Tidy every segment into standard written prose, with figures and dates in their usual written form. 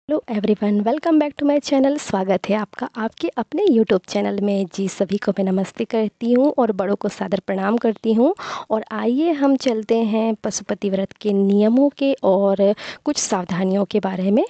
Hello everyone, welcome back to my channel. स्वागत है आपका आपके अपने यूट्यूब चैनल में। जी सभी को मैं नमस्ते करती हूँ और बड़ों को सादर प्रणाम करती हूँ। और आइए हम चलते हैं पशुपति व्रत के नियमों के और कुछ सावधानियों के बारे में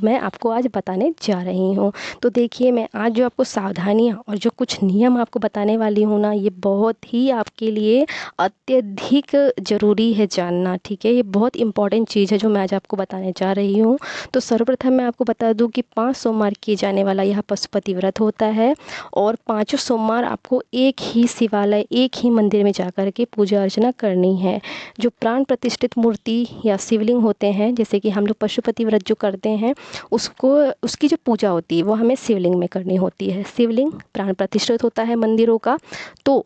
मैं आपको आज बताने जा रही हूँ। तो देखिए, मैं आज जो आपको सावधानियाँ और जो कुछ नियम आपको बताने वाली हूँ ना, ये बहुत ही आपके लिए अत्यधिक ज़रूरी है जानना। ठीक है, ये बहुत इंपॉर्टेंट चीज़ है जो मैं आज आपको बताने जा रही हूँ। तो सर्वप्रथम मैं आपको बता दूं कि 5 सोमवार किए जाने वाला यह पशुपति व्रत होता है और पाँचों सोमवार आपको एक ही शिवालय, एक ही मंदिर में जाकर के पूजा अर्चना करनी है। जो प्राण प्रतिष्ठित मूर्ति या शिवलिंग होते हैं, जैसे कि हम लोग पशुपति व्रत जो करते हैं उसको उसकी जो पूजा होती है वो हमें शिवलिंग में करनी होती है। शिवलिंग प्राण प्रतिष्ठित होता है मंदिरों का। तो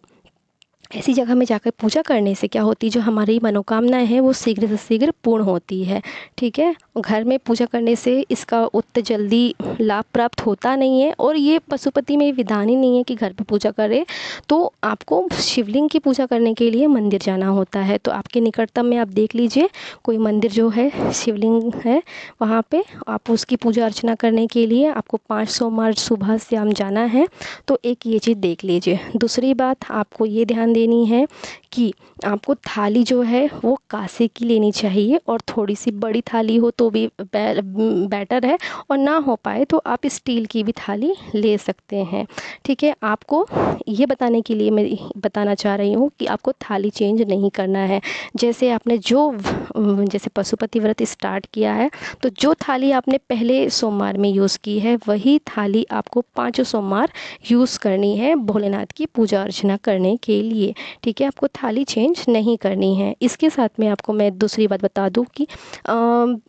ऐसी जगह में जाकर पूजा करने से क्या होती है, जो हमारी मनोकामनाएं हैं वो शीघ्र से शीघ्र पूर्ण होती है। ठीक है, घर में पूजा करने से इसका उतना जल्दी लाभ प्राप्त होता नहीं है और ये पशुपति में विधान ही नहीं है कि घर पे पूजा करें। तो आपको शिवलिंग की पूजा करने के लिए मंदिर जाना होता है। तो आपके निकटतम में आप देख लीजिए, कोई मंदिर जो है शिवलिंग है, वहाँ पे आप उसकी पूजा अर्चना करने के लिए आपको 5 सोमवार सुबह शाम जाना है। तो एक ये चीज़ देख लीजिए। दूसरी बात आपको ये ध्यान देनी है कि आपको थाली जो है वो कांसे की लेनी चाहिए और थोड़ी सी बड़ी थाली हो तो भी बेटर है, और ना हो पाए तो आप स्टील की भी थाली ले सकते हैं। ठीक है, आपको ये बताने के लिए मैं बताना चाह रही हूँ कि आपको थाली चेंज नहीं करना है। जैसे आपने जैसे पशुपति व्रत स्टार्ट किया है, तो जो थाली आपने पहले सोमवार में यूज़ की है वही थाली आपको 5 सोमवार यूज़ करनी है भोलेनाथ की पूजा अर्चना करने के लिए। ठीक है, आपको थाली चेंज नहीं करनी है। इसके साथ में आपको मैं दूसरी बात बता दूं कि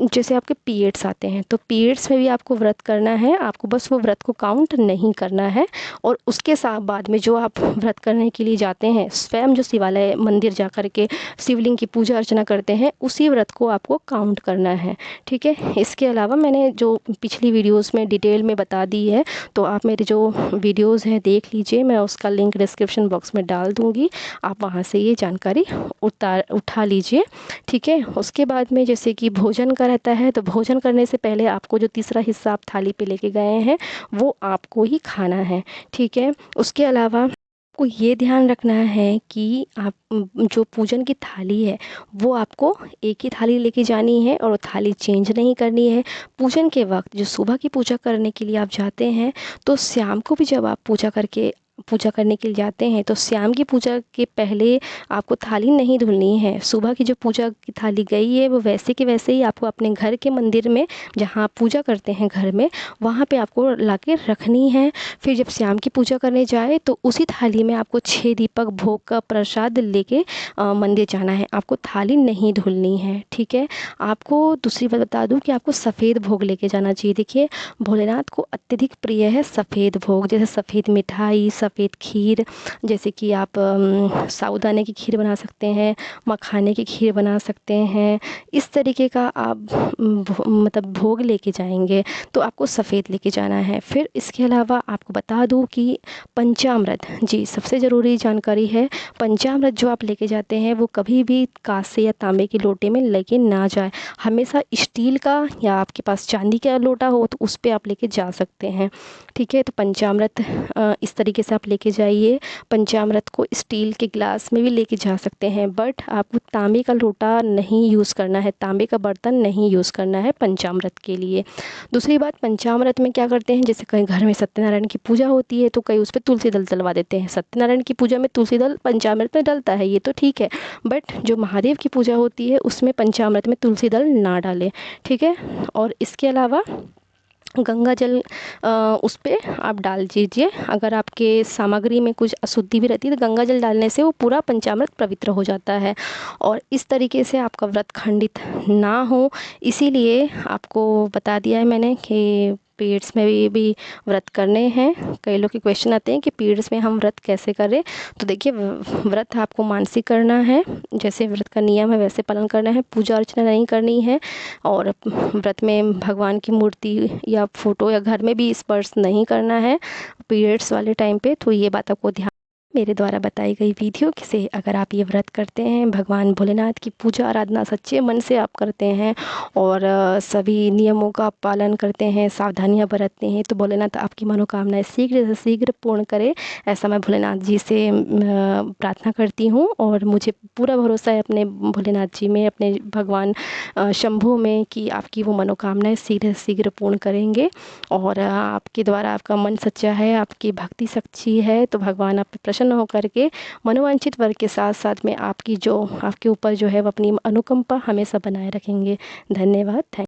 जैसे आपके पीरियड्स आते हैं, तो पीरियड्स में भी आपको व्रत करना है। आपको बस वो व्रत को काउंट नहीं करना है। और उसके साथ बाद में जो आप व्रत करने के लिए जाते हैं, स्वयं जो शिवालय मंदिर जा कर के शिवलिंग की पूजा अर्चना करते हैं, उसी व्रत को आपको काउंट करना है। ठीक है, इसके अलावा मैंने जो पिछली वीडियोज़ में डिटेल में बता दी है, तो आप मेरे जो वीडियोज़ हैं देख लीजिए। मैं उसका लिंक डिस्क्रिप्शन बॉक्स में डाल दूँगी, आप वहाँ से ये जानकारी उठा लीजिए। ठीक है, उसके बाद में जैसे कि भोजन का रहता है, तो भोजन करने से पहले आपको जो तीसरा हिस्सा आप थाली पे लेके गए हैं वो आपको ही खाना है। ठीक है, उसके अलावा आपको ये ध्यान रखना है कि आप जो पूजन की थाली है वो आपको एक ही थाली लेके जानी है और वो थाली चेंज नहीं करनी है। पूजन के वक्त जो सुबह की पूजा करने के लिए आप जाते हैं, तो शाम को भी जब आप पूजा करने के लिए जाते हैं, तो शाम की पूजा के पहले आपको थाली नहीं धुलनी है। सुबह की जो पूजा की थाली गई है वो वैसे के वैसे ही आपको अपने घर के मंदिर में, जहाँ आप पूजा करते हैं घर में, वहाँ पे आपको लाके रखनी है। फिर जब शाम की पूजा करने जाए तो उसी थाली में आपको 6 दीपक भोग का प्रसाद लेके मंदिर जाना है। आपको थाली नहीं धुलनी है। ठीक है, आपको दूसरी बात बता दूं कि आपको सफ़ेद भोग लेके जाना चाहिए। देखिए, भोलेनाथ को अत्यधिक प्रिय है सफ़ेद भोग, जैसे सफ़ेद मिठाई, सफ़ेद खीर। जैसे कि आप साबूदाने की खीर बना सकते हैं, मखाने की खीर बना सकते हैं। इस तरीके का आप मतलब भोग लेके जाएंगे, तो आपको सफ़ेद लेके जाना है। फिर इसके अलावा आपको बता दूं कि पंचामृत, जी सबसे ज़रूरी जानकारी है, पंचामृत जो आप लेके जाते हैं वो कभी भी कांसे या तांबे के लोटे में लेके ना जाए। हमेशा स्टील का या आपके पास चांदी का लोटा हो तो उस पे आप लेके जा सकते हैं। ठीक है, तो पंचामृत इस तरीके से आप लेके जाइए। पंचामृत को स्टील के गिलास में भी लेके जा सकते हैं, बट आपको तांबे का लोटा नहीं यूज़ करना है, तांबे का बर्तन नहीं यूज़ करना है पंचामृत के लिए। दूसरी बात, पंचामृत में क्या करते हैं, जैसे कहीं घर में सत्यनारायण की पूजा होती है तो कई उस पर तुलसी दल डलवा देते हैं। सत्यनारायण की पूजा में तुलसी दल पंचामृत में डलता है, ये तो ठीक है, बट जो महादेव की पूजा होती है उसमें पंचामृत में तुलसी दल ना डालें। ठीक है, और इसके अलावा गंगा जल उस पे आप डाल दीजिए। अगर आपके सामग्री में कुछ अशुद्धि भी रहती है तो गंगा जल डालने से वो पूरा पंचामृत पवित्र हो जाता है और इस तरीके से आपका व्रत खंडित ना हो। इसीलिए आपको बता दिया है मैंने कि पीरियड्स में भी व्रत करने हैं। कई लोग के क्वेश्चन आते हैं कि पीरियड्स में हम व्रत कैसे करें। तो देखिए, व्रत आपको मानसिक करना है, जैसे व्रत का नियम है वैसे पालन करना है, पूजा अर्चना नहीं करनी है। और व्रत में भगवान की मूर्ति या फोटो या घर में भी स्पर्श नहीं करना है पीरियड्स वाले टाइम पे। तो ये बात आपको ध्यान मेरे द्वारा बताई गई विधियों से अगर आप ये व्रत करते हैं, भगवान भोलेनाथ की पूजा आराधना सच्चे मन से आप करते हैं और सभी नियमों का पालन करते हैं, सावधानियाँ बरतते हैं, तो भोलेनाथ आपकी मनोकामनाएँ शीघ्र से शीघ्र पूर्ण करें, ऐसा मैं भोलेनाथ जी से प्रार्थना करती हूँ। और मुझे पूरा भरोसा है अपने भोलेनाथ जी में, अपने भगवान शंभू में, कि आपकी वो मनोकामनाएँ शीघ्र से शीघ्र पूर्ण करेंगे। और आपके द्वारा आपका मन सच्चा है, आपकी भक्ति सच्ची है, तो भगवान आप पे प्रसन्न होकर के मनोवांछित वर के साथ साथ में आपकी जो आपके ऊपर जो है वो अपनी अनुकंपा हमेशा बनाए रखेंगे। धन्यवाद। थैंक